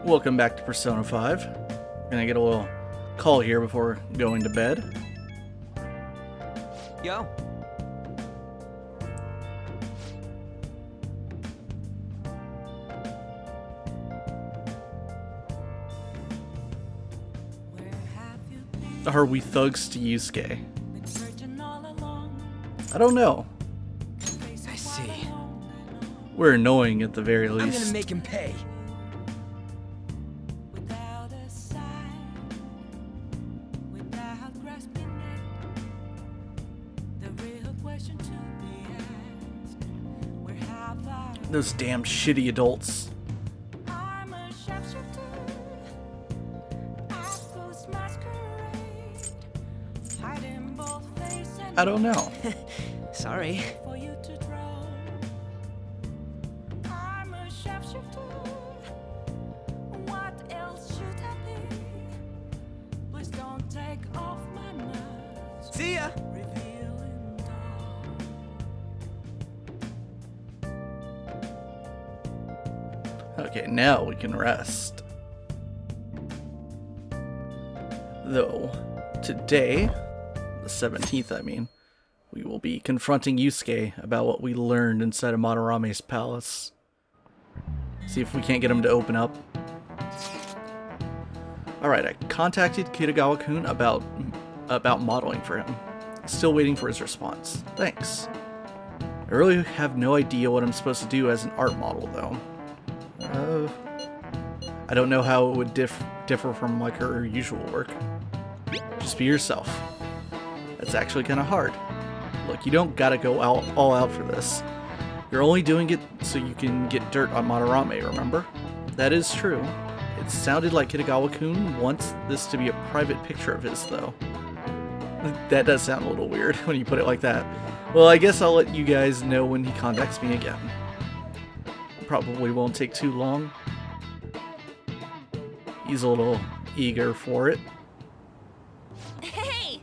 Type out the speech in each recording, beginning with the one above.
Welcome back to Persona 5. Gonna get a little call here before going to bed. Yo. Are we thugs to Yusuke? I don't know. I see. We're annoying at the very least. I'm gonna make him pay. Those damn shitty adults. I don't know. Sorry. See ya. Okay, now we can rest. Though, today, the 17th I mean, we will be confronting Yusuke about what we learned inside of Madarame's palace. See if we can't get him to open up. Alright, I contacted Kitagawa-kun about modeling for him. Still waiting for his response. Thanks. I really have no idea what I'm supposed to do as an art model, though. I don't know how it would differ from like her usual work. Just be yourself. That's actually kind of hard. Look, you don't gotta go all out for this. You're only doing it so you can get dirt on Madarame, remember? That is true. It sounded like Kitagawa-kun wants this to be a private picture of his, though. That does sound a little weird when you put it like that. Well, I guess I'll let you guys know when he contacts me again. Probably won't take too long. He's a little eager for it. Hey!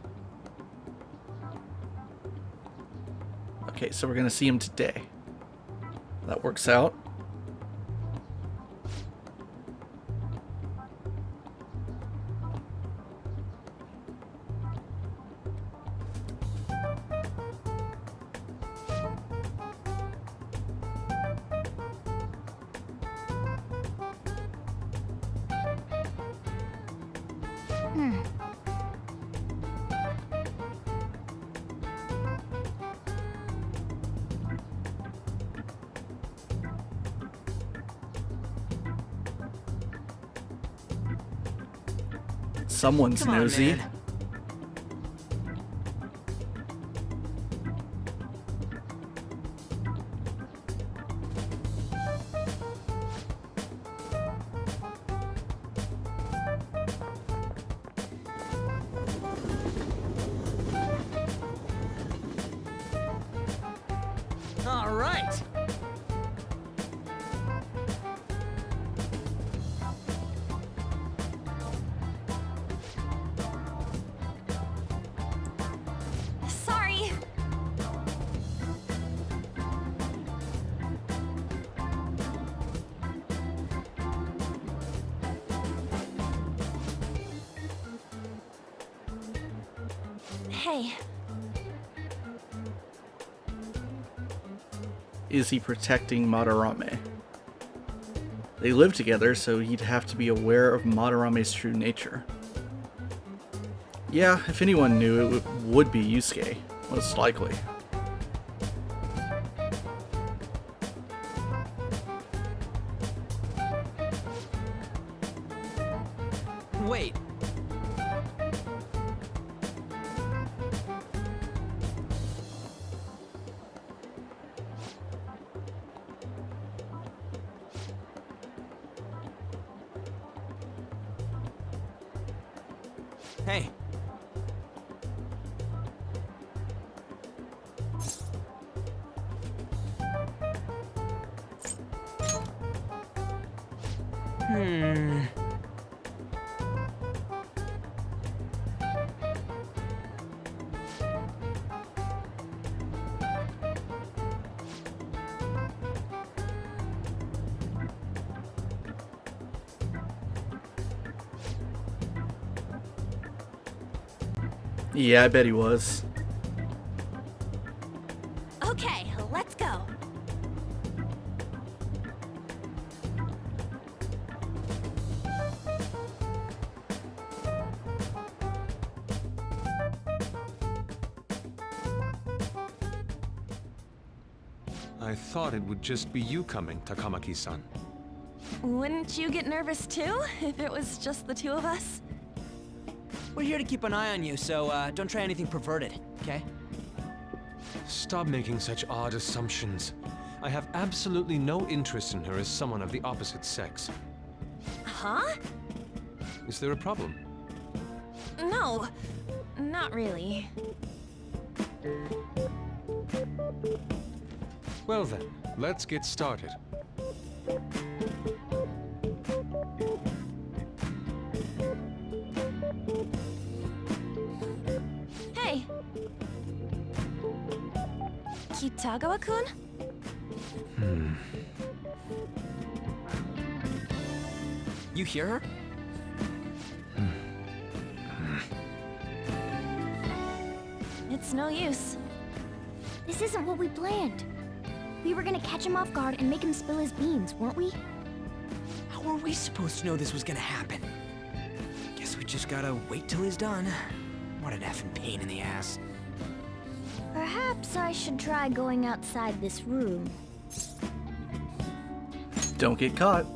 Okay, so we're gonna see him today. That works out. Someone's Come on, nosy. man. All right. Sorry. Hey. Is he protecting Madarame? They live together, so he'd have to be aware of Madarame's true nature. Yeah, if anyone knew, it would be Yusuke, most likely. Wait. Hey. Yeah, I bet he was. Okay, let's go. I thought it would just be you coming, Takamaki-san. Wouldn't you get nervous too, if it was just the two of us? We're here to keep an eye on you, so don't try anything perverted, okay? Stop making such odd assumptions. I have absolutely no interest in her as someone of the opposite sex. Huh? Is there a problem? No, not really. Well then, let's get started. Hey! Kitagawa-kun? You hear her? It's no use. This isn't what we planned. We were gonna catch him off guard and make him spill his beans, weren't we? How were we supposed to know this was gonna happen? Guess we just gotta wait till he's done. What an effing pain in the ass. Perhaps I should try going outside this room. Don't get caught.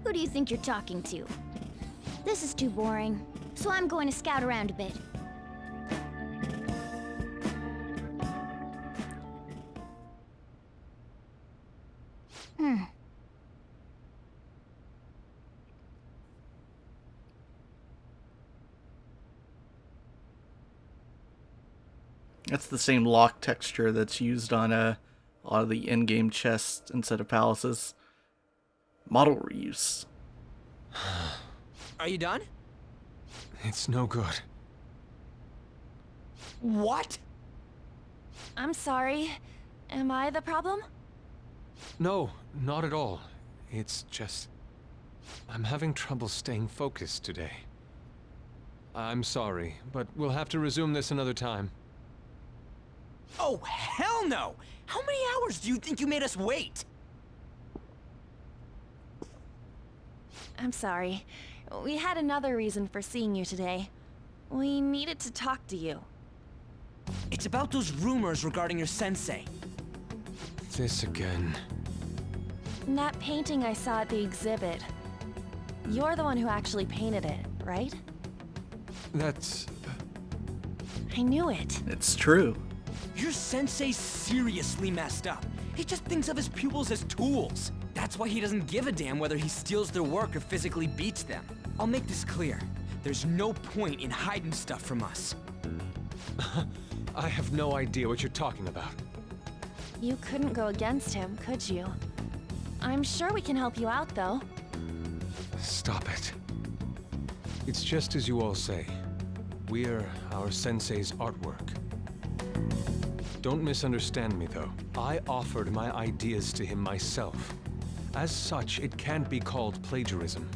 Who do you think you're talking to? This is too boring, so I'm going to scout around a bit. That's the same lock texture that's used on a lot of the in-game chests instead of palaces. Model reuse. Are you done? It's no good. What? I'm sorry. Am I the problem? No, not at all. It's just... I'm having trouble staying focused today. I'm sorry, but we'll have to resume this another time. Oh, hell no! How many hours do you think you made us wait? I'm sorry. We had another reason for seeing you today. We needed to talk to you. It's about those rumors regarding your sensei. This again. That painting I saw at the exhibit. You're the one who actually painted it, right? That's... I knew it. It's true. Your sensei's seriously messed up. He just thinks of his pupils as tools. That's why he doesn't give a damn whether he steals their work or physically beats them. I'll make this clear. There's no point in hiding stuff from us. I have no idea what you're talking about. You couldn't go against him, could you? I'm sure we can help you out, though. Stop it. It's just as you all say. We're our sensei's artwork. Don't misunderstand me, though. I offered my ideas to him myself. As such, it can't be called plagiarism.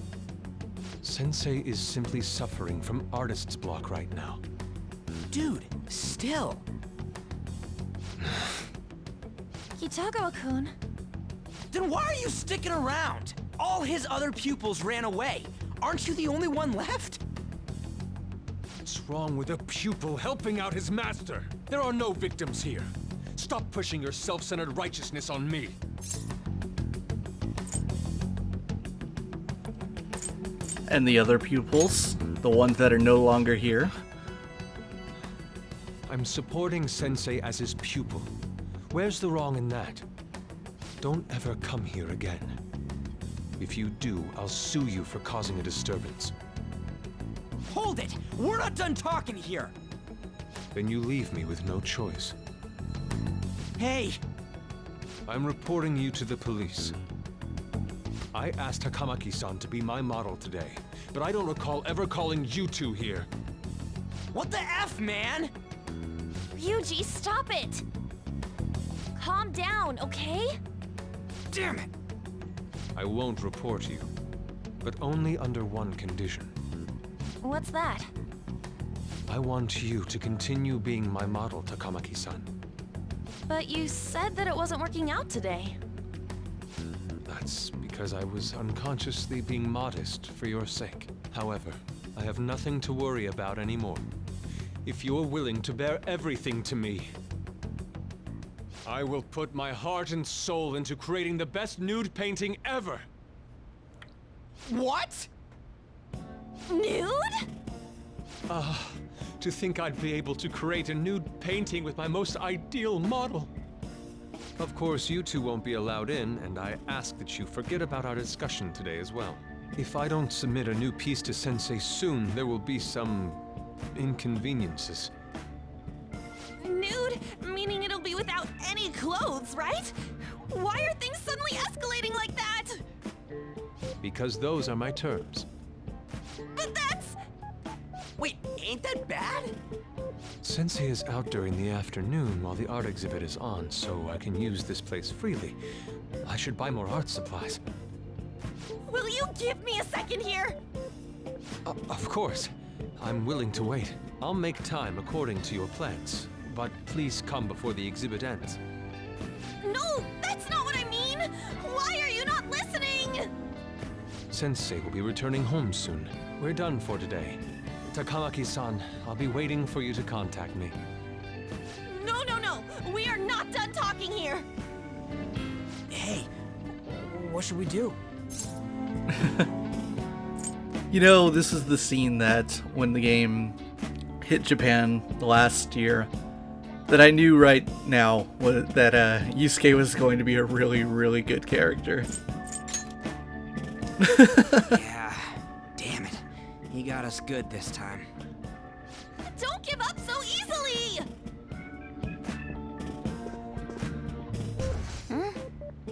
Sensei is simply suffering from artist's block right now. Dude, still. Kitagawa-kun. Then why are you sticking around? All his other pupils ran away. Aren't you the only one left? What's wrong with a pupil helping out his master? There are no victims here. Stop pushing your self-centered righteousness on me. And the other pupils, the ones that are no longer here. I'm supporting Sensei as his pupil. Where's the wrong in that? Don't ever come here again. If you do, I'll sue you for causing a disturbance. Hold it! We're not done talking here! Then you leave me with no choice. Hey! I'm reporting you to the police. I asked Takamaki-san to be my model today, but I don't recall ever calling you two here. What the F, man? Ryuji, stop it! Calm down, okay? Damn it! I won't report you, but only under one condition. What's that? I want you to continue being my model, Takamaki-san. But you said that it wasn't working out today. That's because I was unconsciously being modest for your sake. However, I have nothing to worry about anymore. If you're willing to bear everything to me, I will put my heart and soul into creating the best nude painting ever! What? Nude? To think I'd be able to create a nude painting with my most ideal model. Of course, you two won't be allowed in, and I ask that you forget about our discussion today as well. If I don't submit a new piece to Sensei soon, there will be some inconveniences. Nude? Meaning it'll be without any clothes, right? Why are things suddenly escalating like that? Because those are my terms. But that's... Wait, ain't that bad? Sensei is out during the afternoon while the art exhibit is on, so I can use this place freely. I should buy more art supplies. Will you give me a second here? Of course. I'm willing to wait. I'll make time according to your plans. But please come before the exhibit ends. No, that's not what I mean! Why are you not listening? Sensei will be returning home soon. We're done for today. Takamaki-san, I'll be waiting for you to contact me. No! We are not done talking here! Hey, what should we do? You know, this is the scene that when the game hit Japan last year, that I knew right now that Yusuke was going to be a really, really good character. Yeah, damn it. He got us good this time. Don't give up so easily! Huh?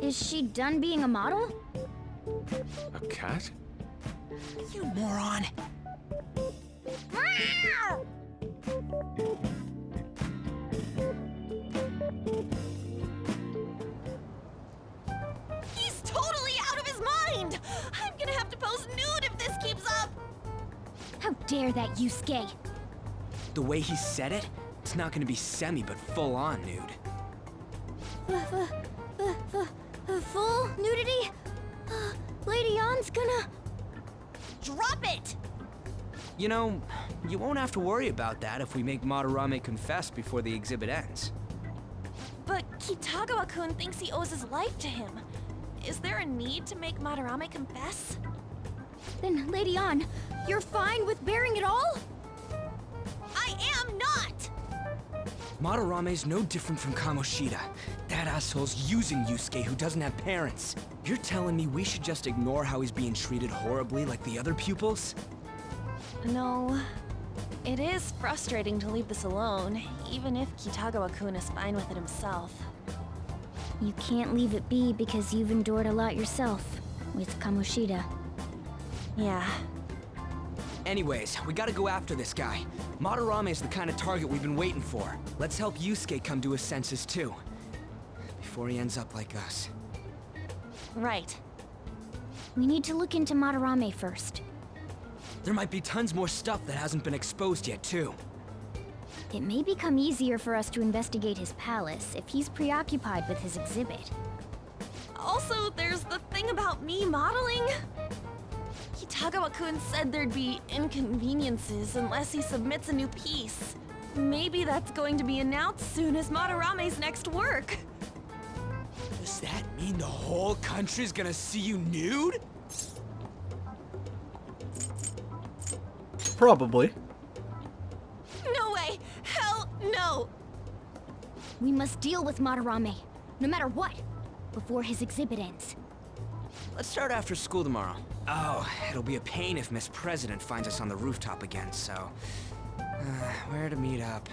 Is she done being a model? A cat? You moron. He's totally out of his mind! I'm gonna have to pose nude if this keeps up! How dare that Yusuke? The way he said it, it's not gonna be semi, but full-on nude. Full nudity? Lady Yon's gonna... Drop it! You know, you won't have to worry about that if we make Madarame confess before the exhibit ends. But Kitagawa-kun thinks he owes his life to him. Is there a need to make Madarame confess? Then, Lady Yon, you're fine with bearing it all? I am not! Madarame's no different from Kamoshida. That asshole's using Yusuke who doesn't have parents. You're telling me we should just ignore how he's being treated horribly like the other pupils? No. It is frustrating to leave this alone, even if Kitagawa-kun is fine with it himself. You can't leave it be because you've endured a lot yourself, with Kamoshida. Yeah. Anyways, we gotta go after this guy. Madarame is the kind of target we've been waiting for. Let's help Yusuke come to his senses too. Before he ends up like us. Right. We need to look into Madarame first. There might be tons more stuff that hasn't been exposed yet too. It may become easier for us to investigate his palace if he's preoccupied with his exhibit. Also, there's the thing about me modeling. Kitagawa-kun said there'd be inconveniences unless he submits a new piece. Maybe that's going to be announced soon as Madarame's next work. Does that mean the whole country's gonna see you nude? Probably. No way! Hell no! We must deal with Madarame, no matter what, before his exhibit ends. Let's start after school tomorrow. Oh, it'll be a pain if Miss President finds us on the rooftop again, so... where to meet up?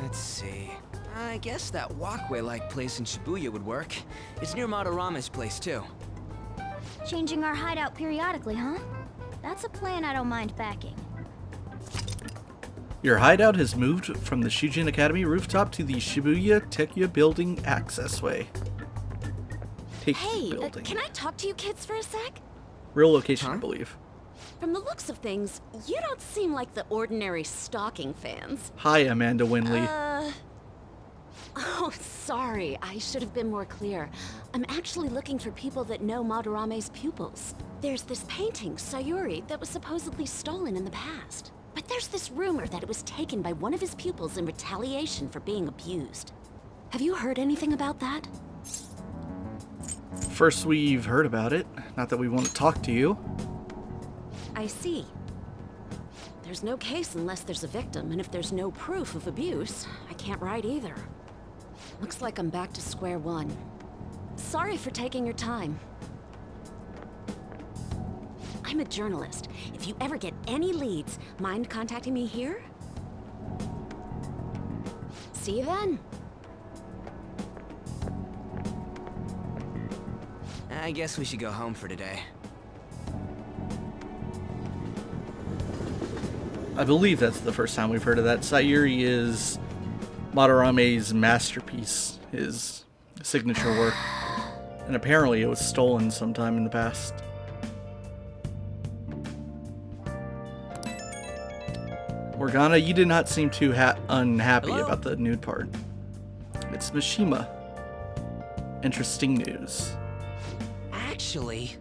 Let's see... I guess that walkway-like place in Shibuya would work. It's near Madarame's place, too. Changing our hideout periodically, huh? That's a plan I don't mind backing. Your hideout has moved from the Shujin Academy rooftop to the Shibuya Tekya building accessway. Hey, can I talk to you kids for a sec? Real location, Huh? I believe. From the looks of things, you don't seem like the ordinary stalking fans. Hi, Amanda Winley. Oh, sorry. I should have been more clear. I'm actually looking for people that know Madarame's pupils. There's this painting, Sayuri, that was supposedly stolen in the past. But there's this rumor that it was taken by one of his pupils in retaliation for being abused. Have you heard anything about that? First we've heard about it. Not that we want to talk to you. I see. There's no case unless there's a victim, and if there's no proof of abuse, I can't write either. Looks like I'm back to square one. Sorry for taking your time. I'm a journalist. If you ever get any leads, mind contacting me here? See you then. I guess we should go home for today. I believe that's the first time we've heard of that. Sayuri is Madarame's masterpiece, his signature work. And apparently it was stolen sometime in the past. Morgana, you did not seem too unhappy Hello? about the nude part. It's Mishima. Interesting news. Actually,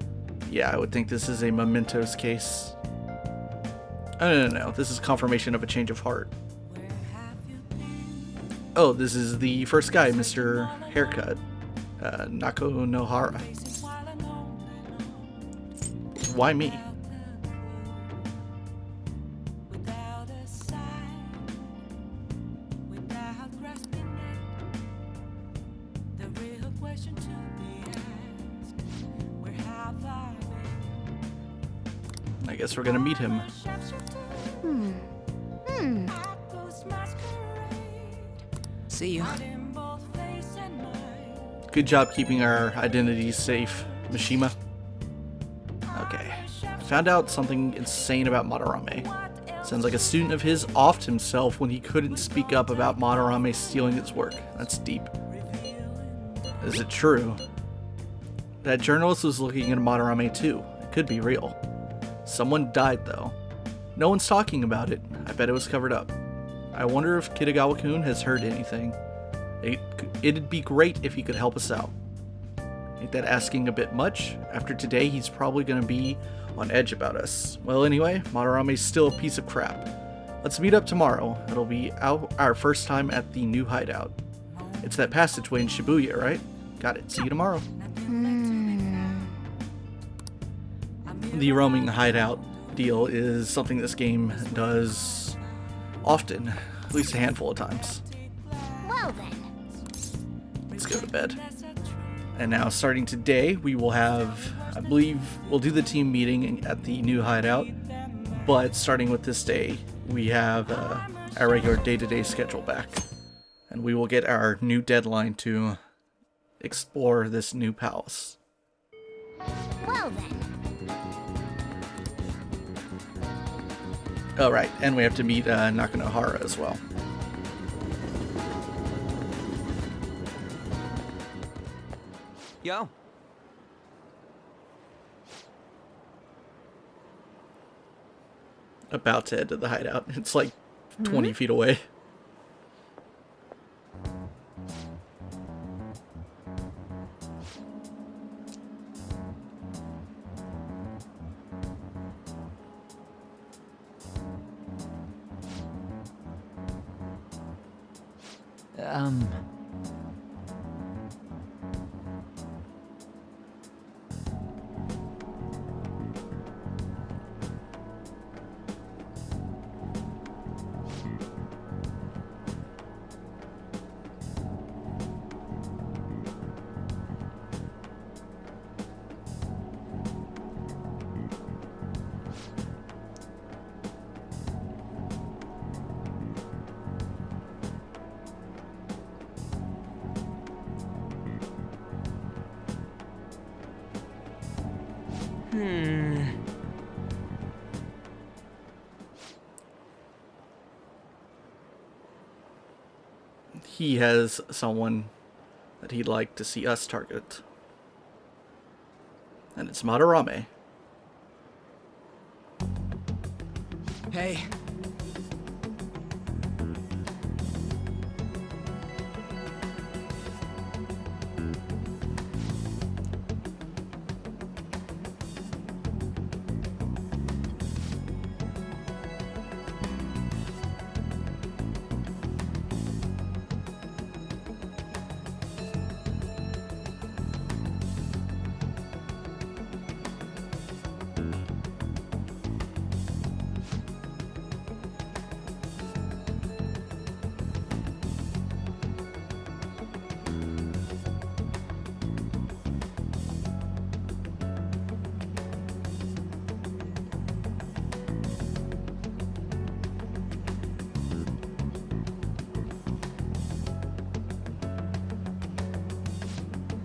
Yeah, I would think this is a mementos case. Oh, no. This is confirmation of a change of heart. Oh, this is the first guy, Mr. Haircut. Nako Nohara. Why me? I guess we're gonna meet him. see you. Good job keeping our identities safe, Mishima. Okay. Found out something insane about Madarame. Sounds like a student of his offed himself when he couldn't speak up about Madarame stealing his work. That's deep. Is it true? That journalist was looking at Madarame too. It could be real. Someone died though. No one's talking about it. I bet it was covered up. I wonder if Kitagawa-kun has heard anything. It'd be great if he could help us out. Ain't that asking a bit much? After today, he's probably gonna be on edge about us. Well, anyway, Madarame's still a piece of crap. Let's meet up tomorrow. It'll be our first time at the new hideout. It's that passageway in Shibuya, right? Got it. See you tomorrow. The roaming hideout deal is something this game does often, at least a handful of times. Well then. Let's go to bed. And now, starting today, we will have, I believe, we'll do the team meeting at the new hideout, but starting with this day, we have our regular day-to-day schedule back. And we will get our new deadline to explore this new palace. Well then. Oh, right, and we have to meet Nakanohara as well. Yo. About to head to the hideout. It's like 20 feet away. He has someone that he'd like to see us target. And it's Madarame. Hey.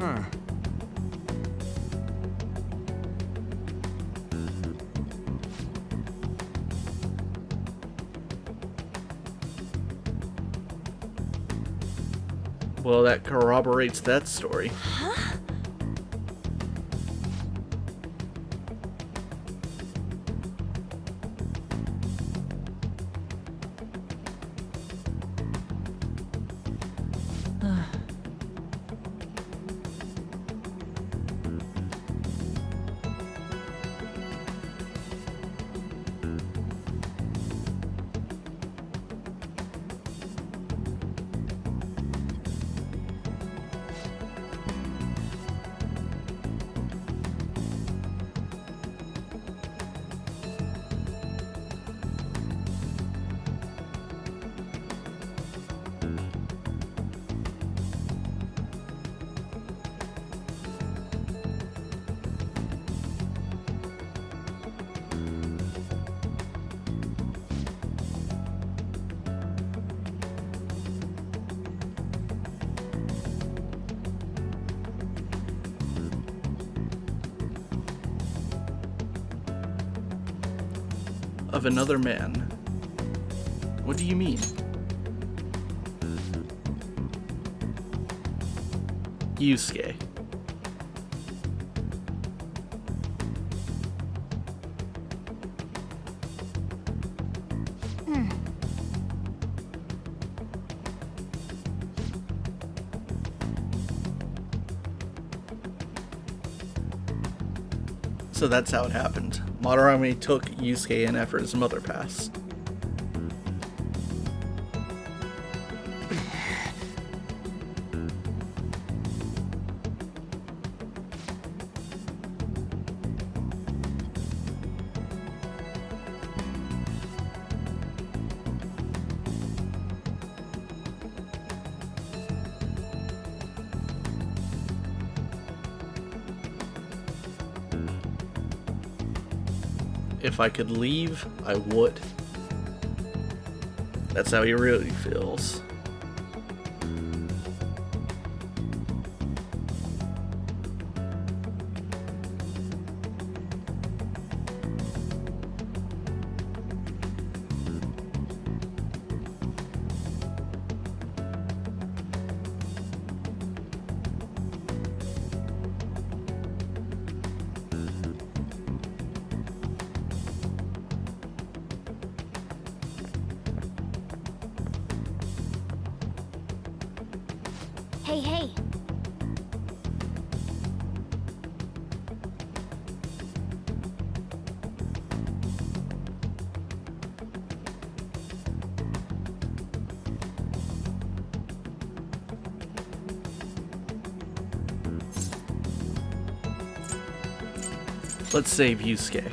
Huh. Well, that corroborates that story. Of another man. What do you mean? Yusuke. So that's how it happened. Madarame took Yusuke in after his mother passed. If I could leave, I would. That's how he really feels. Hey. Let's save Yusuke.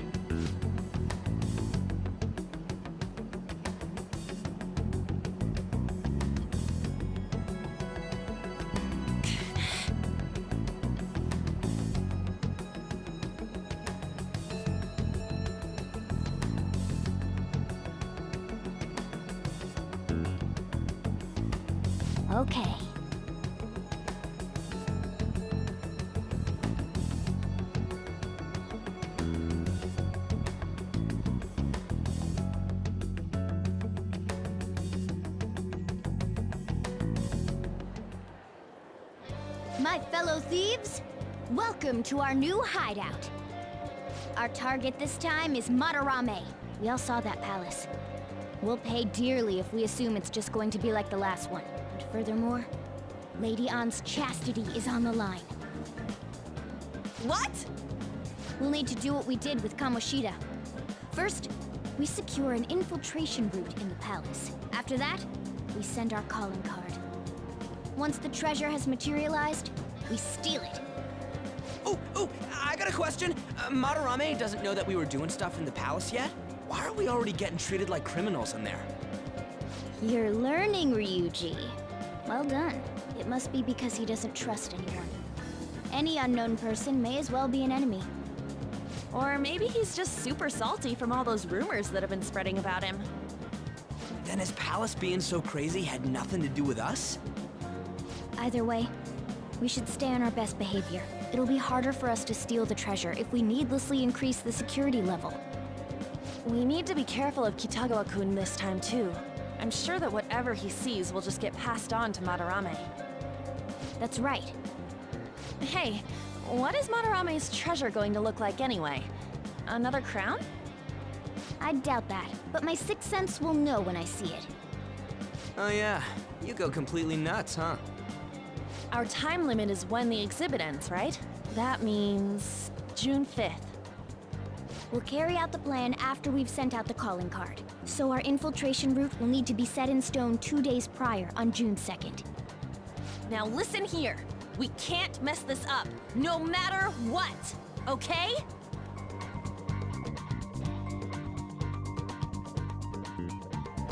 Okay. My fellow thieves, welcome to our new hideout. Our target this time is Madarame, We all saw that palace. We'll pay dearly if we assume it's just going to be like the last one. And furthermore, Lady Ann's chastity is on the line. What? We'll need to do what we did with Kamoshida. First, we secure an infiltration route in the palace. After that, we send our calling card. Once the treasure has materialized, we steal it. Oh, I got a question. Madarame doesn't know that we were doing stuff in the palace yet? Why are we already getting treated like criminals in there? You're learning, Ryuji. Well done. It must be because he doesn't trust anyone. Any unknown person may as well be an enemy. Or maybe he's just super salty from all those rumors that have been spreading about him. Then his palace being so crazy had nothing to do with us? Either way, we should stay on our best behavior. It'll be harder for us to steal the treasure if we needlessly increase the security level. We need to be careful of Kitagawa-kun this time too. I'm sure that whatever he sees will just get passed on to Madarame. That's right. Hey, what is Madarame's treasure going to look like anyway? Another crown? I doubt that, but my sixth sense will know when I see it. Oh yeah, you go completely nuts, huh? Our time limit is when the exhibit ends, right? That means June 5th. We'll carry out the plan after we've sent out the calling card. So our infiltration route will need to be set in stone 2 days prior on June 2nd. Now listen here. We can't mess this up, no matter what, okay?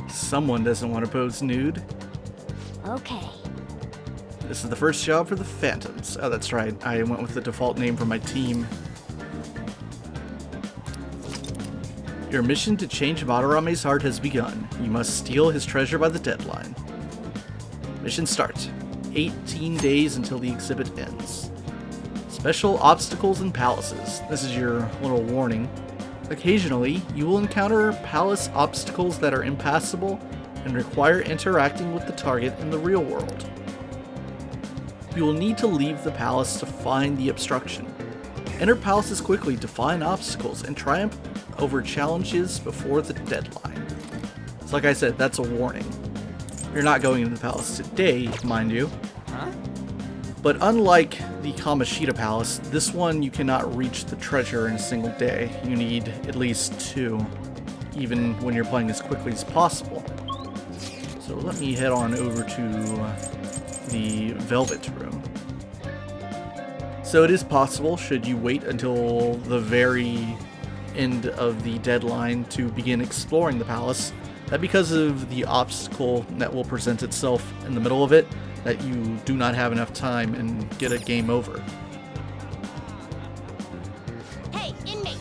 Someone doesn't want to pose nude. Okay. This is the first job for the Phantoms. Oh, that's right. I went with the default name for my team. Your mission to change Madarame's heart has begun. You must steal his treasure by the deadline. Mission start. 18 days until the exhibit ends. Special obstacles and palaces. This is your little warning. Occasionally, you will encounter palace obstacles that are impassable and require interacting with the target in the real world. You will need to leave the palace to find the obstruction. Enter palaces quickly to find obstacles and triumph over challenges before the deadline. So like I said, that's a warning. You're not going into the palace today, mind you. Huh? But unlike the Kamoshida Palace, this one you cannot reach the treasure in a single day. You need at least 2, even when you're playing as quickly as possible. So let me head on over to the Velvet Room. So it is possible, should you wait until the very end of the deadline to begin exploring the palace, that because of the obstacle that will present itself in the middle of it, that you do not have enough time and get a game over. Hey, inmate!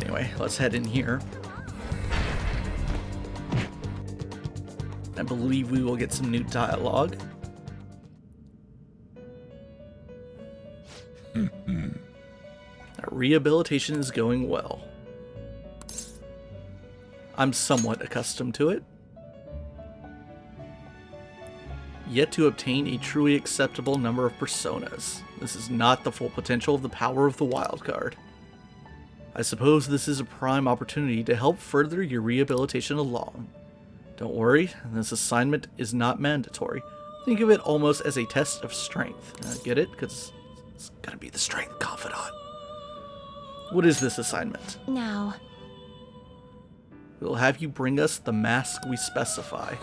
Anyway, let's head in here. I believe we will get some new dialogue. Rehabilitation is going well. I'm somewhat accustomed to it. Yet to obtain a truly acceptable number of personas. This is not the full potential of the power of the wild card. I suppose this is a prime opportunity to help further your rehabilitation along. Don't worry, this assignment is not mandatory. Think of it almost as a test of strength. Get it? Because it's gonna be the strength confidant. What is this assignment? Now, We'll have you bring us the mask we specify.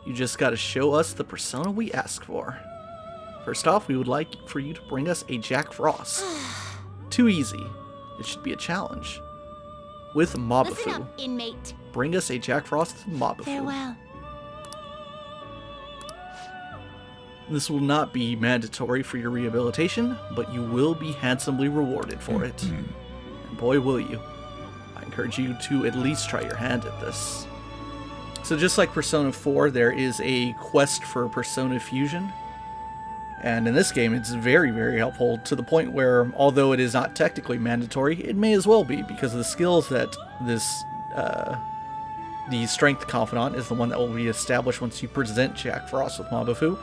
You just gotta show us the persona we ask for. First off, we would like for you to bring us a Jack Frost. Too easy. It should be a challenge. With listen Mabufu. up, inmate. Bring us a Jack Frost with Mabufu. Farewell. This will not be mandatory for your rehabilitation, but you will be handsomely rewarded for it. And boy will you. I encourage you to at least try your hand at this. So just like Persona 4, there is a quest for Persona Fusion. And in this game, it's very, very helpful to the point where, although it is not technically mandatory, it may as well be, because of the skills that this, the Strength Confidant is the one that will be established once you present Jack Frost with Mabufu.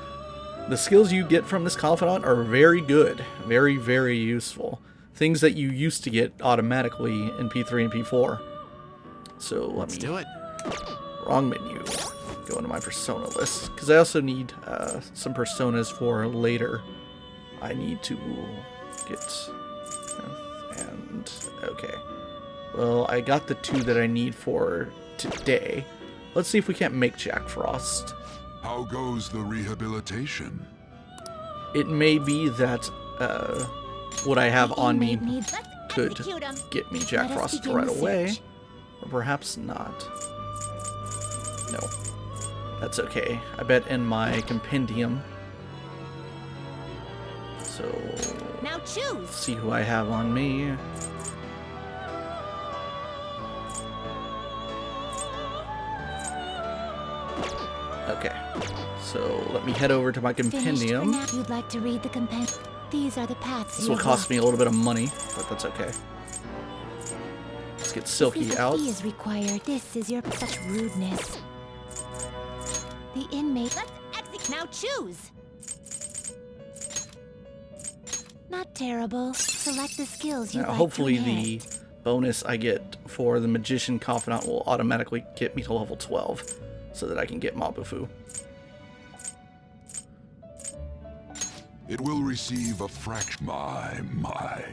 The skills you get from this Confidant are very good, very, very useful. Things that you used to get automatically in P3 and P4. So Let's do it. Wrong menu. Go into my persona list. Because I also need some personas for later. I need to get... And... Okay. Well, I got the 2 that I need for today. Let's see if we can't make Jack Frost. How goes the rehabilitation? It may be that what I have on me Let's could execute 'em. get me Jack Let us Frost begin right the away. search. Or perhaps not. No. That's okay. I bet in my compendium. So, Now choose. see who I have on me. Okay. So, let me head over to my Finished for compendium. now. You'd like to read the compendium. These are the paths. This will cost me a little bit of money, but that's okay. Let's get Silky out. Fee is required. This is your such rudeness. The inmate. Let's execute. Now choose. Not terrible. Select the skills you Now, like hopefully to the inherit. bonus I get for the Magician Confidant will automatically get me to level 12 so that I can get Mabufu. It will receive a fraction. My.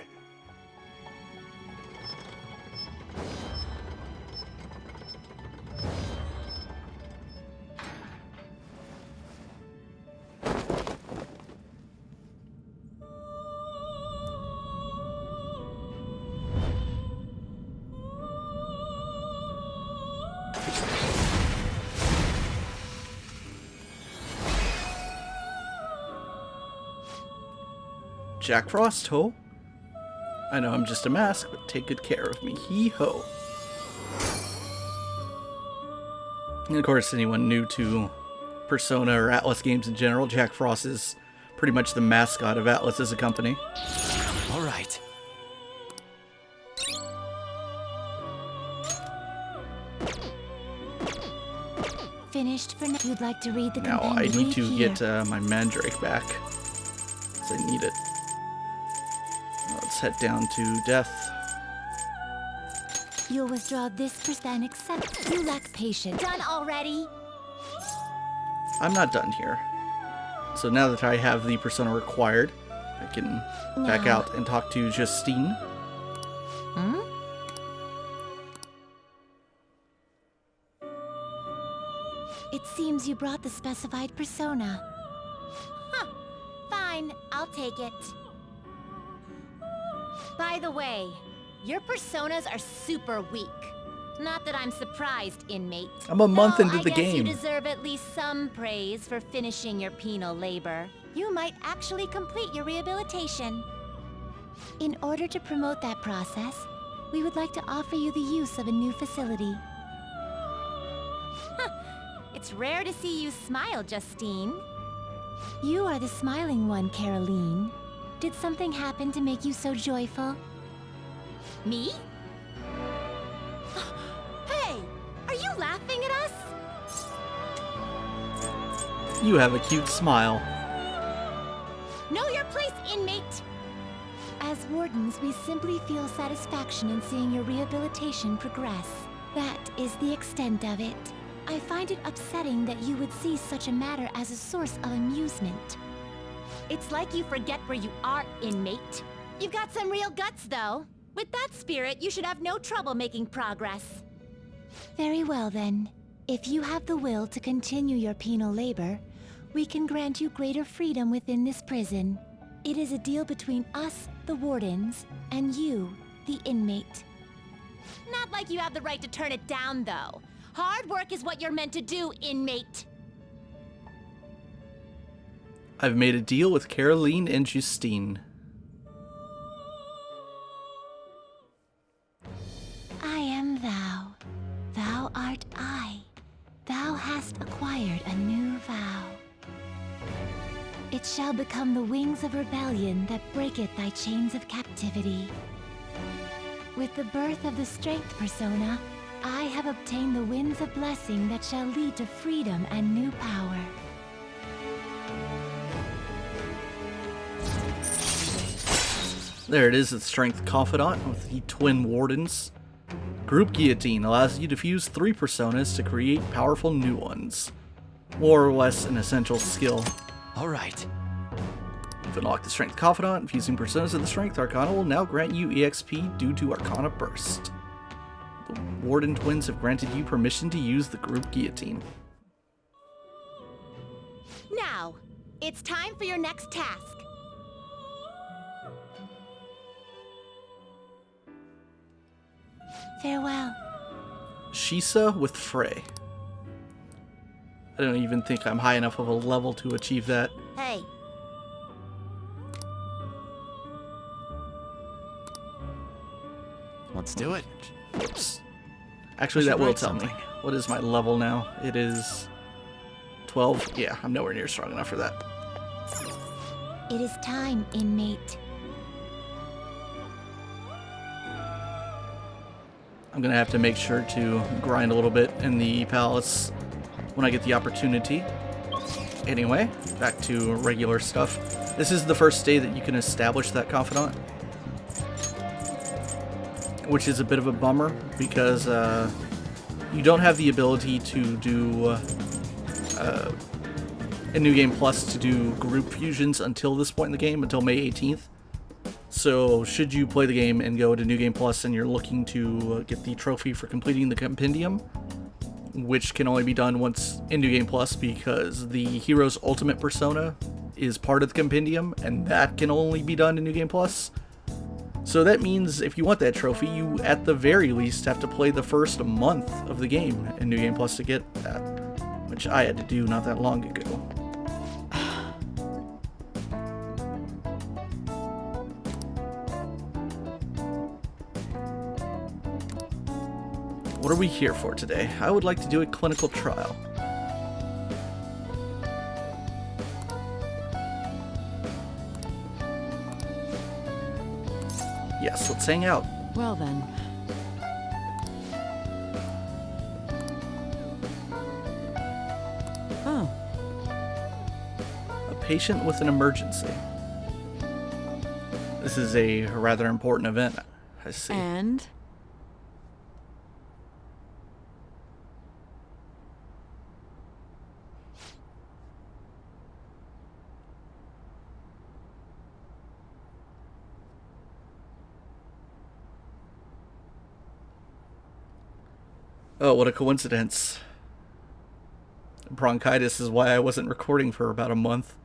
Jack Frost, ho. I know I'm just a mask, but take good care of me, hee-ho. And of course, anyone new to Persona or Atlas games in general, Jack Frost is pretty much the mascot of Atlas as a company. All right. Finished for now. You'd like to read the Now, I compendium. need to Read here. get my Mandrake back. So I need it. Let's head down to Death. You'll withdraw this percent except you lack patience. Done already? I'm not done here. So now that I have the persona required, I can back No. out and talk to Justine. Hmm? It seems you brought the specified persona. Huh. Fine, I'll take it. By the way, your personas are super weak. Not that I'm surprised, inmate. I'm a month Though into the I guess game. you deserve at least some praise for finishing your penal labor. You might actually complete your rehabilitation. In order to promote that process, we would like to offer you the use of a new facility. It's rare to see you smile, Justine. You are the smiling one, Caroline. Did something happen to make you so joyful? Me? Hey! Are you laughing at us? You have a cute smile. Know your place, inmate! As wardens, we simply feel satisfaction in seeing your rehabilitation progress. That is the extent of it. I find it upsetting that you would see such a matter as a source of amusement. It's like you forget where you are, inmate. You've got some real guts, though. With that spirit, you should have no trouble making progress. Very well, then. If you have the will to continue your penal labor, we can grant you greater freedom within this prison. It is a deal between us, the wardens, and you, the inmate. Not like you have the right to turn it down, though. Hard work is what you're meant to do, inmate. I've made a deal with Caroline and Justine. I am thou. Thou art I. Thou hast acquired a new vow. It shall become the wings of rebellion that breaketh thy chains of captivity. With the birth of the strength persona, I have obtained the winds of blessing that shall lead to freedom and new power. There it is, the Strength Confidant with the twin wardens. Group Guillotine allows you to fuse 3 personas to create powerful new ones. More or less an essential skill. Alright. You've unlocked the Strength Confidant. Fusing personas of the Strength Arcana will now grant you EXP due to Arcana Burst. The Warden twins have granted you permission to use the Group Guillotine. Now, it's time for your next task. Farewell. Shisa with Frey. I don't even think I'm high enough of a level to achieve that. Hey. Let's do it. Oops. Actually, that will tell me. What is my level now? It is 12. Yeah, I'm nowhere near strong enough for that. It is time, inmate. I'm gonna have to make sure to grind a little bit in the palace when I get the opportunity. Anyway, back to regular stuff. This is the first day that you can establish that confidant, which is a bit of a bummer because you don't have the ability to do in New Game Plus to do group fusions until this point in the game, until May 18th. So should you play the game and go to New Game Plus and you're looking to get the trophy for completing the compendium, which can only be done once in New Game Plus because the hero's ultimate persona is part of the compendium, and that can only be done in New Game Plus. So that means if you want that trophy, you at the very least have to play the first month of the game in New Game Plus to get that, which I had to do not that long ago. What are we here for today? I would like to do a clinical trial. Yes, let's hang out. Well then. Oh. A patient with an emergency. This is a rather important event, I see. And? Oh, what a coincidence. Bronchitis is why I wasn't recording for about a month.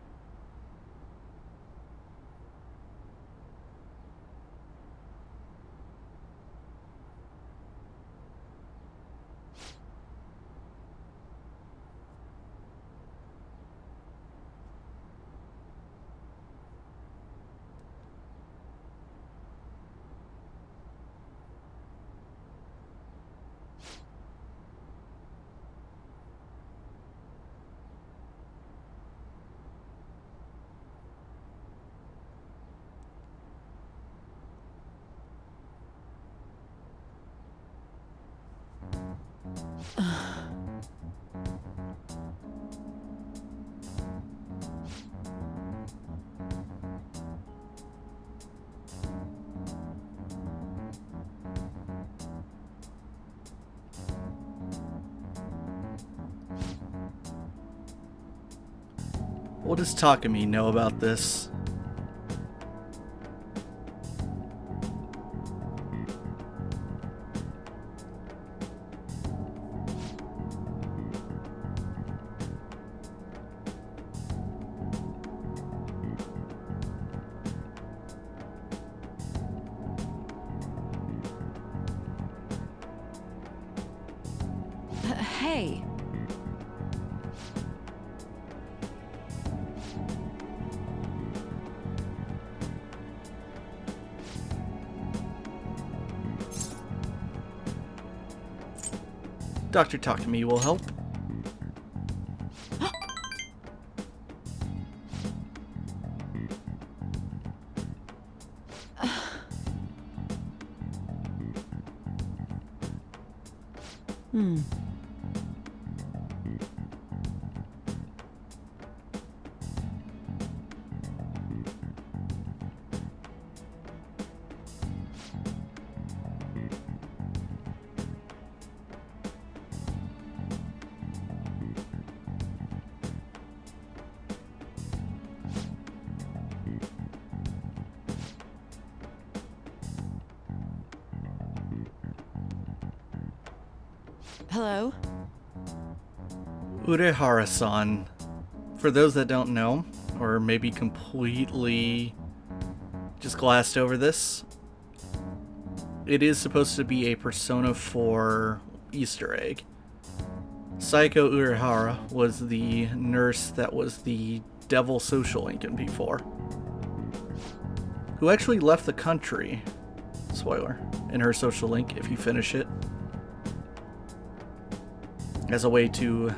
What does Takemi know about this? Hey. Dr. Takemi will help. Hello? Urehara-san. For those that don't know, or maybe completely just glassed over this, it is supposed to be a Persona 4 Easter egg. Saiko Urehara was the nurse that was the Devil Social Link in P4, who actually left the country, spoiler, in her social link if you finish it, as a way to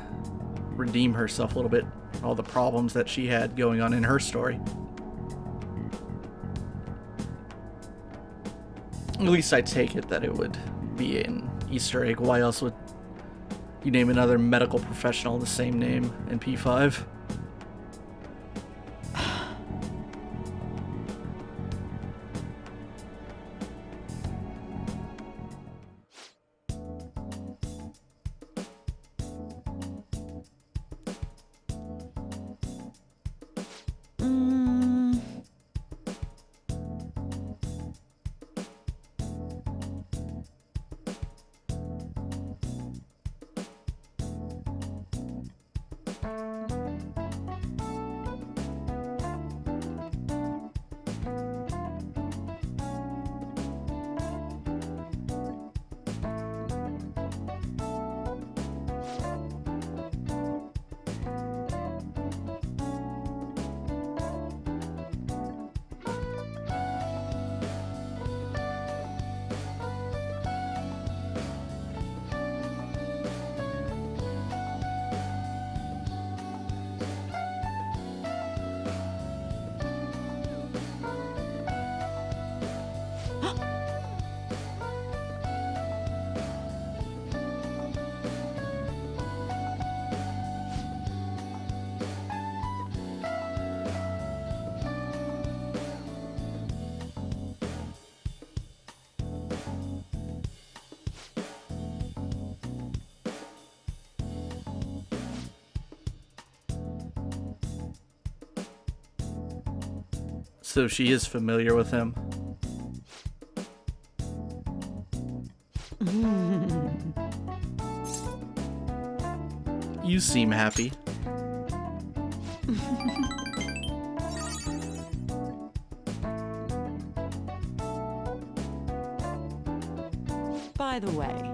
redeem herself a little bit, all the problems that she had going on in her story. At least I take it that it would be an Easter egg. Why else would you name another medical professional the same name in P5? So she is familiar with him. You seem happy. By the way,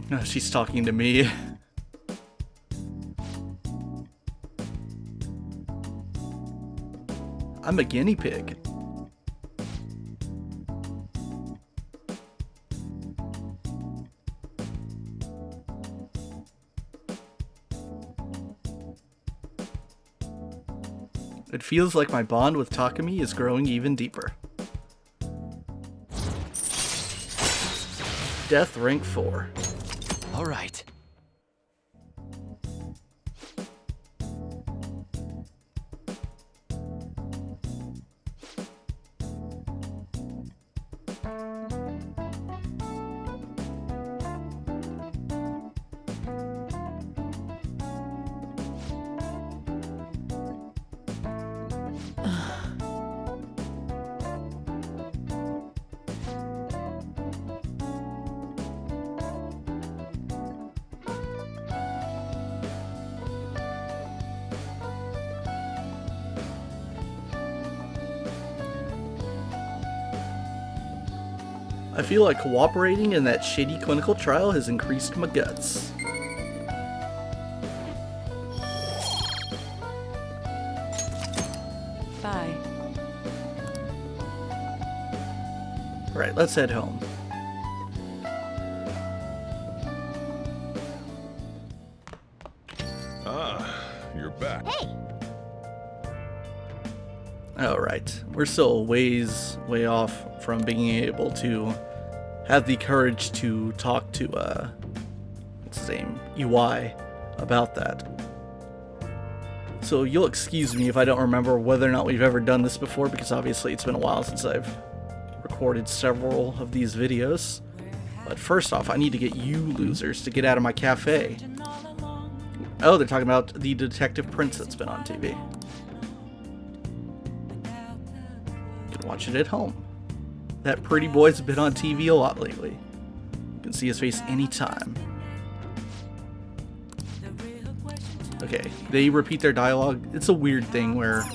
no, she's talking to me. I'm a guinea pig. It feels like my bond with Takemi is growing even deeper. Death rank 4. All right. I feel like cooperating in that shady clinical trial has increased my guts. bye. Alright, let's head home. Ah, you're back. Alright, we're still way off from being able to have the courage to talk to, what's his name, UI, about that. So you'll excuse me if I don't remember whether or not we've ever done this before, because obviously it's been a while since I've recorded several of these videos. But first off, I need to get you losers to get out of my cafe. Oh, they're talking about the Detective Prince that's been on TV. watch it at home. That pretty boy's been on TV a lot lately. You can see his face anytime. Okay, they repeat their dialogue. It's a weird thing where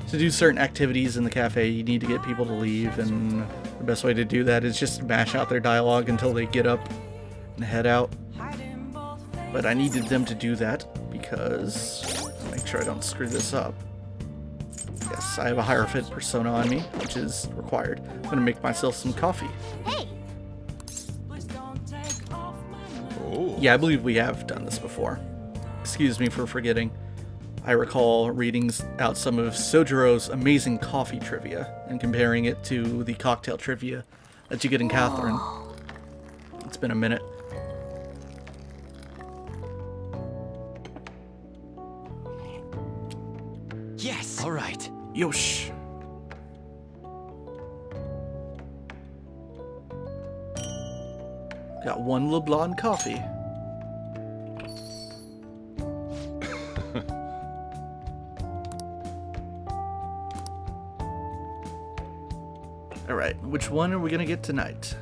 to do certain activities in the cafe, you need to get people to leave, and the best way to do that is just mash out their dialogue until they get up and head out. But I needed them to do that because, make sure I don't screw this up. Yes, I have a Hierophant persona on me, which is required. I'm going to make myself some coffee. Hey! Oh. Yeah, I believe we have done this before. Excuse me for forgetting. I recall reading out some of Sojiro's amazing coffee trivia and comparing it to the cocktail trivia that you get in Catherine. It's been a minute. Yes! Alright. Yosh. Got one LeBlanc coffee. Alright, which one are we gonna get tonight?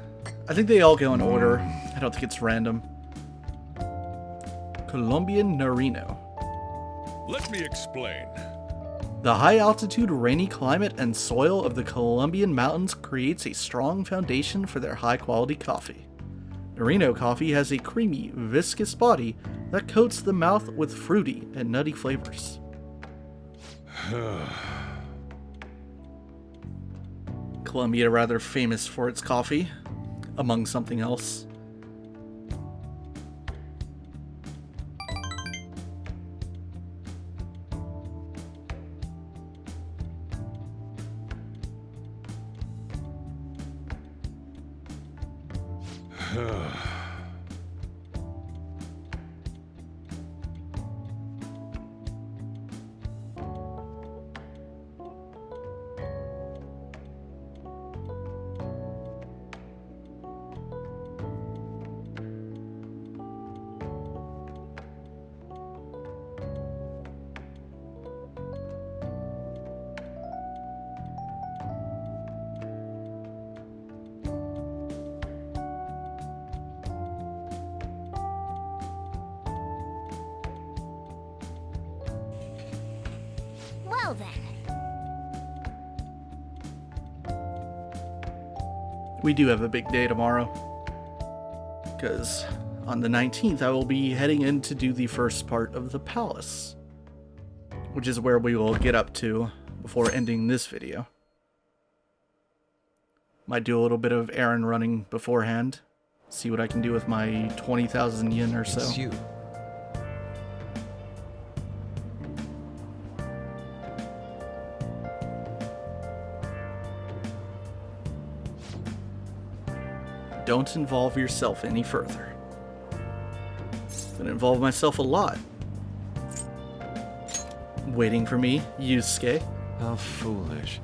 I think they all go in order. I don't think it's random. Colombian Narino. Let me explain. The high-altitude, rainy climate and soil of the Colombian mountains creates a strong foundation for their high-quality coffee. Narino coffee has a creamy, viscous body that coats the mouth with fruity and nutty flavors. Colombia rather famous for its coffee, among something else. Well then. We do have a big day tomorrow, because on the 19th I will be heading in to do the first part of the palace, which is where we will get up to before ending this video. Might do a little bit of errand running beforehand, see what I can do with my 20,000 yen or so. It's you. Don't involve yourself any further. I'm gonna involve myself a lot. Waiting for me, Yusuke. How foolish.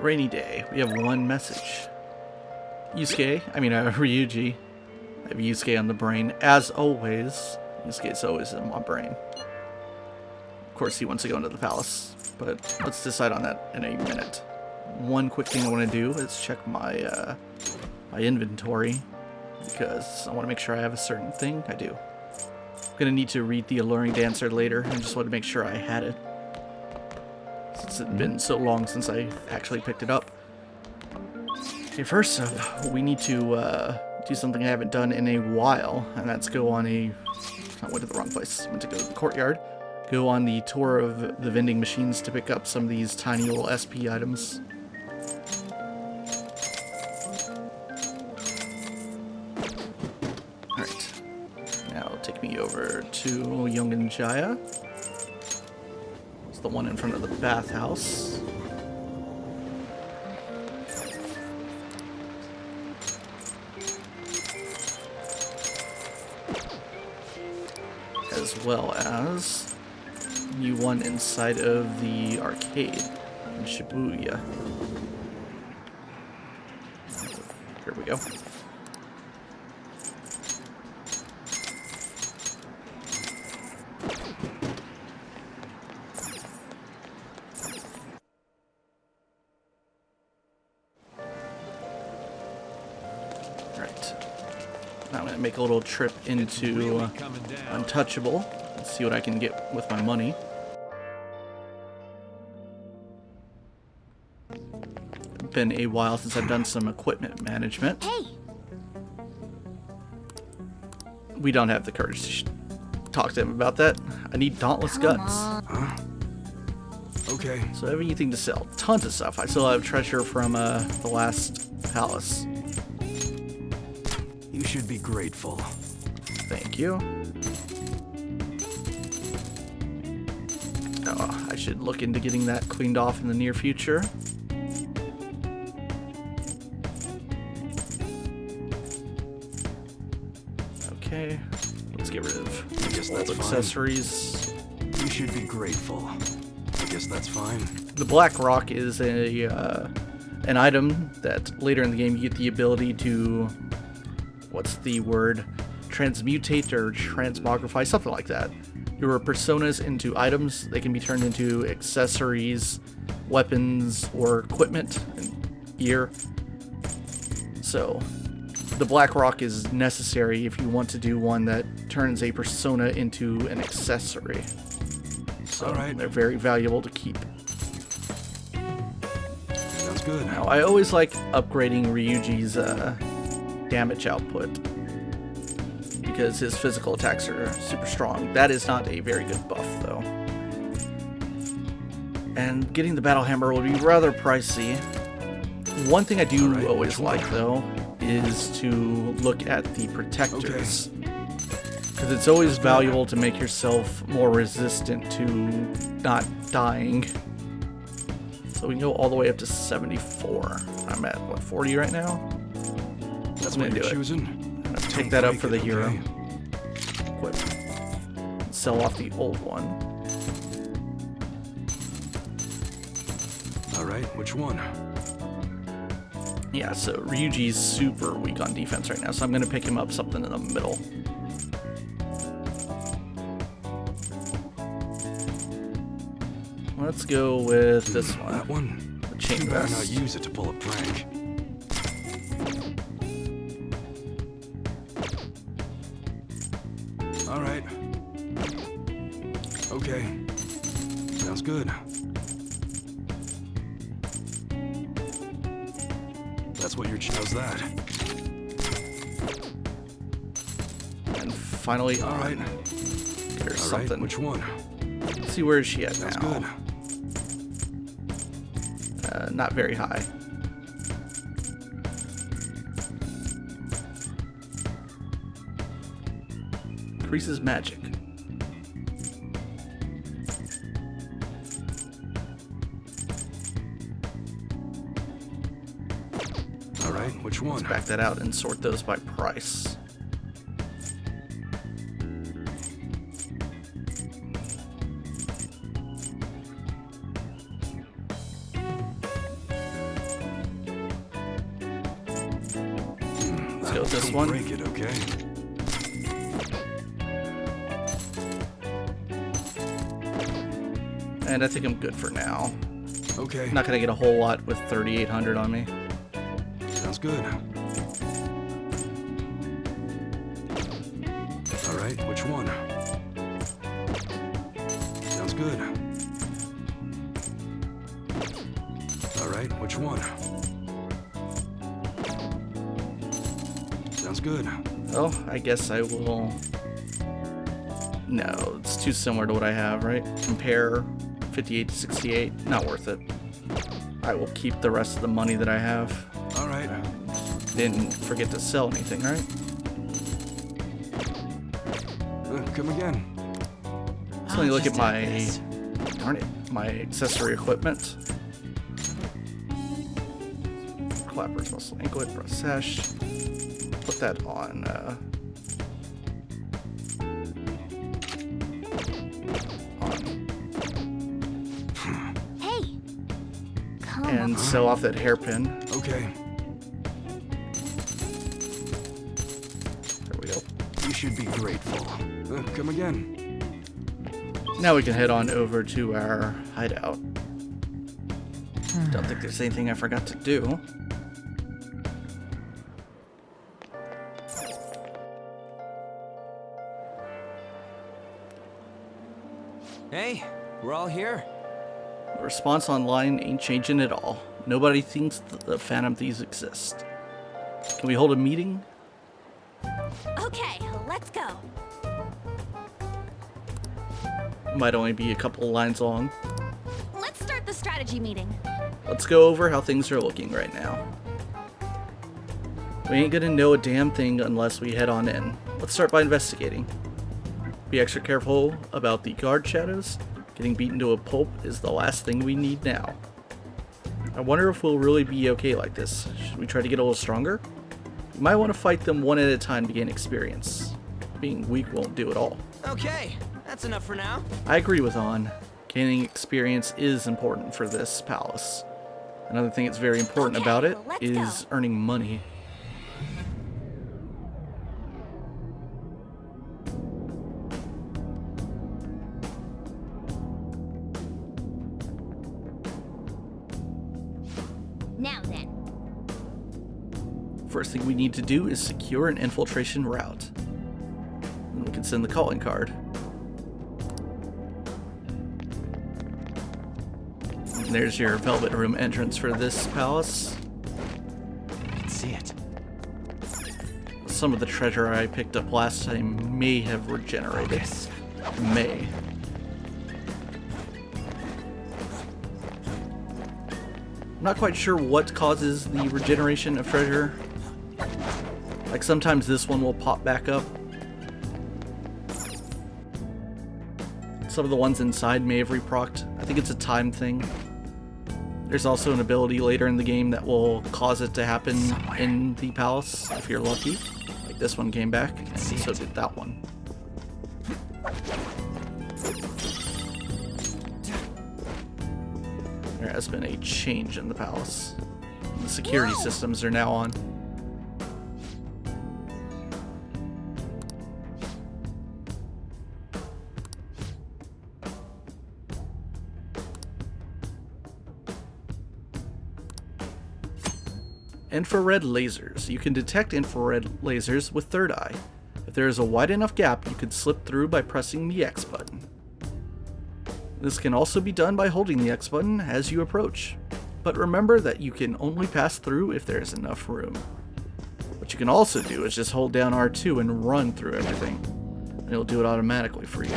Rainy day. We have one message. Ryuji. I have Yusuke on the brain. As always, Yusuke's always in my brain. Of course, he wants to go into the palace, but let's decide on that in a minute. One quick thing I want to do is check my my inventory, because I want to make sure I have a certain thing. I do. I'm going to need to read The Alluring Dancer later. I just wanted to make sure I had it, since it's been so long since I actually picked it up. Okay, first up, we need to do something I haven't done in a while, and that's go on a... I went to the wrong place. I went to go to the courtyard. Go on the tour of the vending machines to pick up some of these tiny little SP items. Alright. Now take me over to Yongenjaya. It's the one in front of the bathhouse. as well as new one inside of the arcade in Shibuya. Here we go. Now I'm going to make a little trip into Untouchable and see what I can get with my money. Been a while since I've done some equipment management. Hey! We don't have the courage to talk to him about that. I need dauntless guts. Huh? Okay. So everything to sell. Tons of stuff. I still have treasure from the last palace. You should be grateful. Thank you. Oh, I should look into getting that cleaned off in the near future. Okay, let's get rid of all the accessories. You should be grateful. I guess that's fine. The Black Rock is a an item that later in the game you get the ability to, what's the word, transmutate or transmogrify, something like that. Your personas into items. They can be turned into accessories, weapons, or equipment and gear. So the Black Rock is necessary if you want to do one that turns a persona into an accessory. So they're very valuable to keep. Sounds good. Now, I always like upgrading Ryuji's damage output because his physical attacks are super strong. That is not a very good buff, though. And getting the Battle Hammer would be rather pricey. One thing I do always like, though, is to look at the protectors. Because it's always valuable to make yourself more resistant to not dying. So we can go all the way up to 74. I'm at, what, 40 right now? That's I'm what gonna you're do it. choosing. I'm gonna take that up for the hero. Equip. Sell off the old one. Alright, which one? Yeah, so Ryuji's super weak on defense right now, so I'm gonna pick him up something in the middle. Let's go with this one. That one? The chain You better not vest. use it to pull a prank. Alright. Okay. Sounds good. That's what your chose that. And finally, Alright. there's Alright, something. which one? Let's see, where is she at Sounds now? good. Not very high. Increases magic. Alright, which one? Let's back that out and sort those by price. Let's go with this Don't one. break it, okay? And I think I'm good for now. Okay. Not gonna get a whole lot with 3,800 on me. Sounds good. Alright, which one? Sounds good. Alright, which one? Sounds good. Well, I guess I will... No, it's too similar to what I have, right? Compare 58 to 68. Not worth it. I will keep the rest of the money that I have. Alright. Didn't forget to sell anything, right? Come again. So let me look at my... Darn it. My accessory equipment. Clapper's muscle anklet, brass sash. Put that on and sell off that hairpin. Okay. There we go. You should be grateful. Come again. Now we can head on over to our hideout. Don't think there's anything I forgot to do. Hey, we're all here. The response online ain't changing at all. Nobody thinks the Phantom Thieves exist. Can we hold a meeting? Okay, let's go. Might only be a couple lines long. Let's start the strategy meeting. Let's go over how things are looking right now. We ain't gonna know a damn thing unless we head on in. Let's start by investigating. Be extra careful about the guard shadows. Getting beaten to a pulp is the last thing we need now. I wonder if we'll really be okay like this. Should we try to get a little stronger? We might want to fight them one at a time to gain experience. Being weak won't do it all. Okay, that's enough for now. I agree with On. Gaining experience is important for this palace. Another thing that's very important about it is earning money. Now then. First thing we need to do is secure an infiltration route. Then we can send the calling card. And there's your Velvet Room entrance for this palace. I can see it. Some of the treasure I picked up last time may have regenerated. Focus. May. I'm not quite sure what causes the regeneration of treasure. Like sometimes this one will pop back up. Some of the ones inside may have reprocced. I think it's a time thing. There's also an ability later in the game that will cause it to happen in the palace if you're lucky. Like this one came back, and so did that one. There has been a change in the palace. The security systems are now on. Infrared lasers. You can detect infrared lasers with third eye. If there is a wide enough gap, you could slip through by pressing the X button. This can also be done by holding the X button as you approach. But remember that you can only pass through if there is enough room. What you can also do is just hold down R2 and run through everything. And it'll do it automatically for you.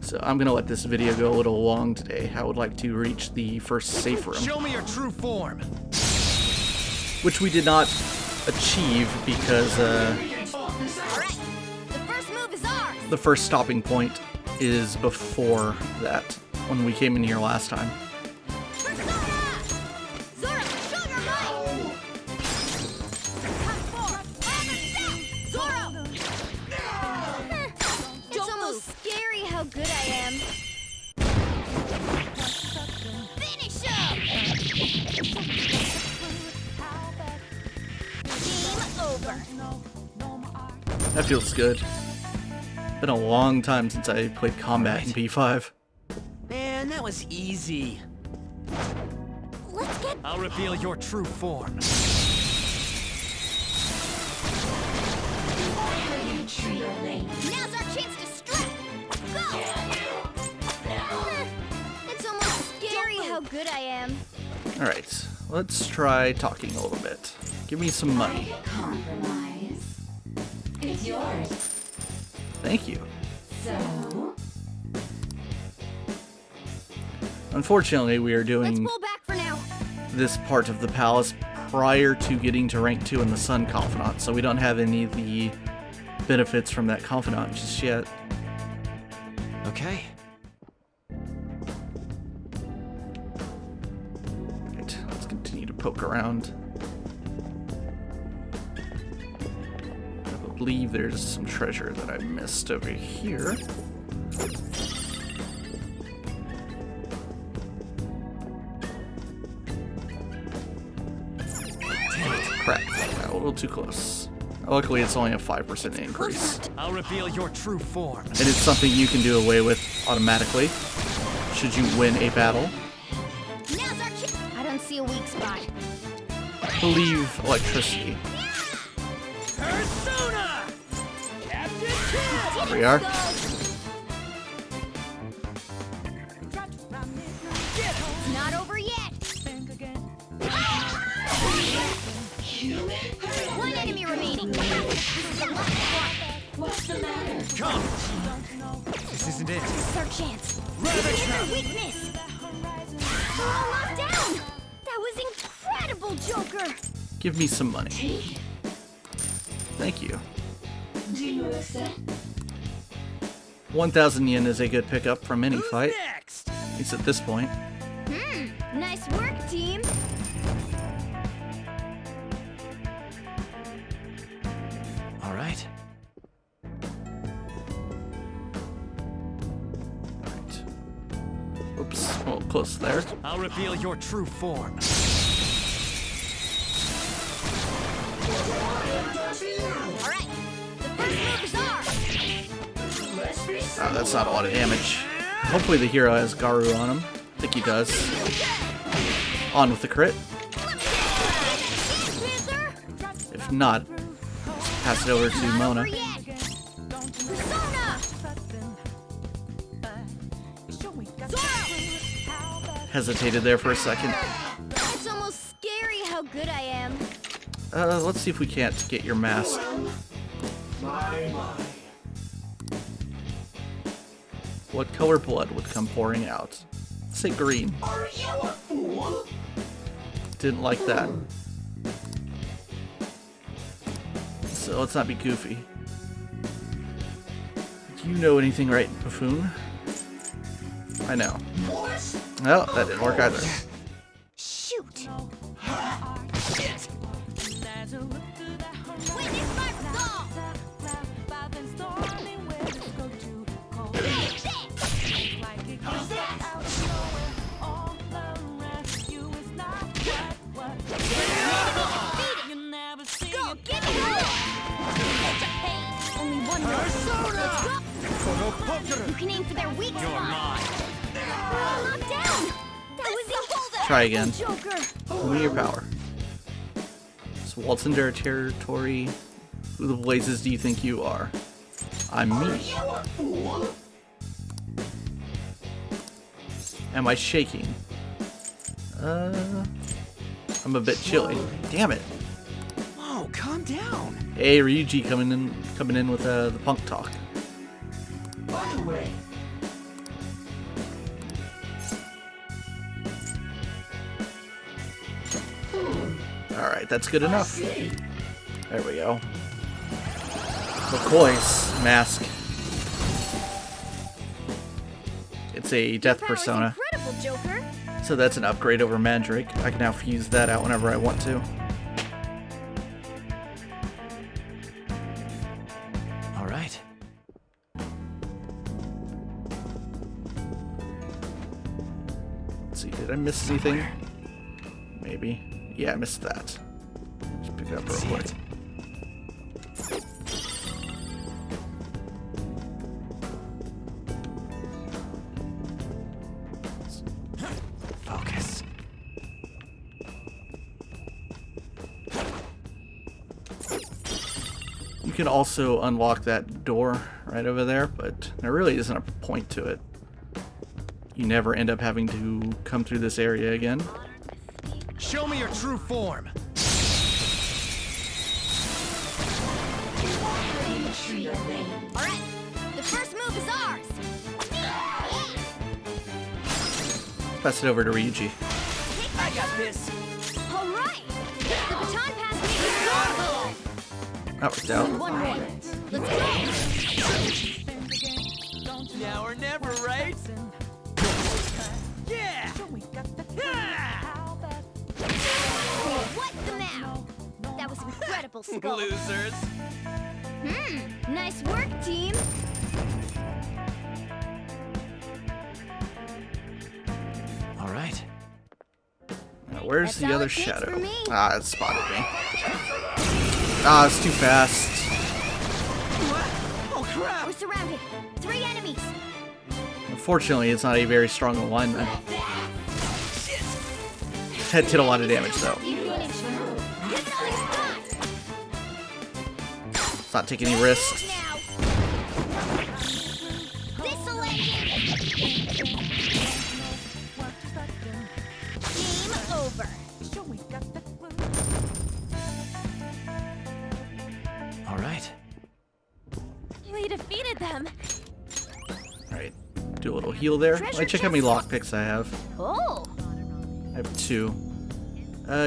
So I'm gonna let this video go a little long today. I would like to reach the first safe room. Show me your true form. Which we did not achieve because Alright, the first move is ours. the first stopping point is before that, when we came in here last time. For Zora! Zora, show your might! Come forward! Zora! It's almost scary how good I am. Finish him! Game over. That feels good. Been a long time since I played combat in P5. Man, that was easy. Let's get... I'll reveal your true form. Now's our chance to strike! Go! It's almost scary how good I am. Alright, let's try talking a little bit. Give me some money. Compromise. It's yours. Thank you. So? Unfortunately, we are Let's doing pull back for now. this part of the palace prior to getting to rank 2 in the Sun Confidant, so we don't have any of the benefits from that Confidant just yet. Okay. Right, let's continue to poke around. I believe there's some treasure that I missed over here. Crap, got a little too close. Luckily, it's only a 5% increase. I'll reveal your true form. And it's something you can do away with automatically, should you win a battle. Now's our chance. I don't see a weak spot. I believe electricity. Persona! Captain Kill! Here we are. It's not over yet. One enemy remaining. What's the matter? Come! This isn't it. This is our chance. Rabbit This is trap! our weakness. We're all knocked down. That was incredible, Joker. Give me some money. Thank you. Do you accept? 1,000 yen is a good pickup from any fight. Next! At least at this point. Nice work, team. All right. Right. Oops. Well, close there. I'll reveal your true form. All right. The first move is ours. Oh, that's not a lot of damage. Hopefully the hero has Garu on him. I think he does. On with the crit. If not, pass it over to Mona. Hesitated there for a second. It's almost scary how good I am. Let's see if we can't get your mask. What color blood would come pouring out? Let's say green. Didn't like that. So let's not be goofy. Do you know anything, right, buffoon? I know. No, that didn't work either. Shoot. Shit! Witness my resolve. Go, get it! Only one more. Let's go. You can aim for their weak You're spot. mine. We're all knocked down. That was incredible, Try again. Joker. Show me your power. So waltz into our territory. Who the blazes do you think you are? I'm me. Am I shaking? I'm a bit chilly. Damn it. Oh, calm down. Hey, Ryuji coming in with the punk talk. By the way, Alright, that's good enough. There we go. McCoy's mask. It's a death Power's persona, incredible, Joker. so that's an upgrade over Mandrake. I can now fuse that out whenever I want to. All right. Let's see, did I miss anything? Maybe. Yeah, I missed that. Just pick it up real quick. Focus. You can also unlock that door right over there, but there really isn't a point to it. You never end up having to come through this area again. Show me your true form. All right. The first move is ours. Pass it over to Ryuji. I got this. All right. The baton pass makes it go. That worked out. One more. Let's go. Now or never, right? Yeah! What the now? That was incredible, Skull. Losers. Nice work, team. All right. where's That's the all other it takes shadow? for me. Ah, it spotted me. Ah, it's too fast. What? Oh crap! We're surrounded. 3 enemies. Unfortunately, it's not a very strong alignment. Head did a lot of damage though. That's all he's got. Let's not take any risks. Now. This'll end it. Game over. All right. We defeated them. Alright, do a little heal there. Treasure Let's check how many chest. lockpicks I have. Oh. I have 2.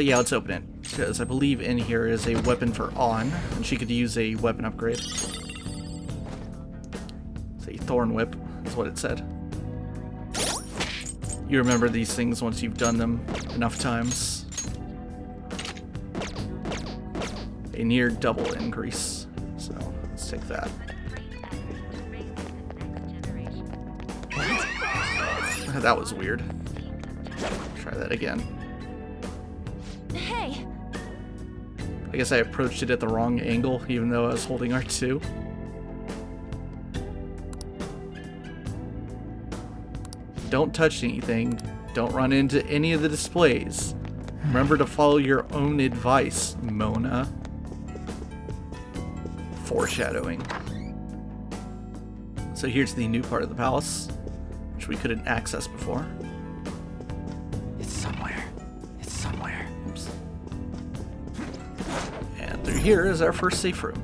Yeah, let's open it. Because I believe in here is a weapon for On, and she could use a weapon upgrade. It's a Thorn Whip, is what it said. You remember these things once you've done them enough times. A near double increase. So, let's take that. That was weird. Try that again. Hey, I guess I approached it at the wrong angle, even though I was holding R2. Don't touch anything. Don't run into any of the displays. Remember to follow your own advice, Mona. Foreshadowing. So here's the new part of the palace, which we couldn't access before. It's somewhere. It's somewhere. Oops. And through here is our first safe room.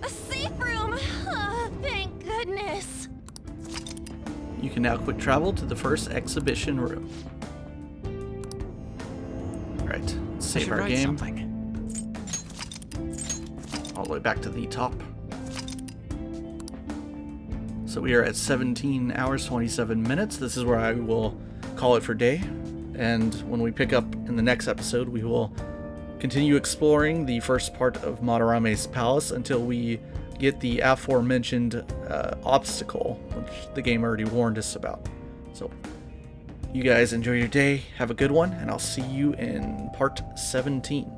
a safe room! Ah, thank goodness. You can now quick travel to the first exhibition room. Alright, let's I save should our write game. something. All the way back to the top. So we are at 17 hours, 27 minutes. This is where I will call it for day. And when we pick up in the next episode, we will continue exploring the first part of Madarame's palace until we get the aforementioned obstacle, which the game already warned us about. So you guys enjoy your day, have a good one, and I'll see you in part 17.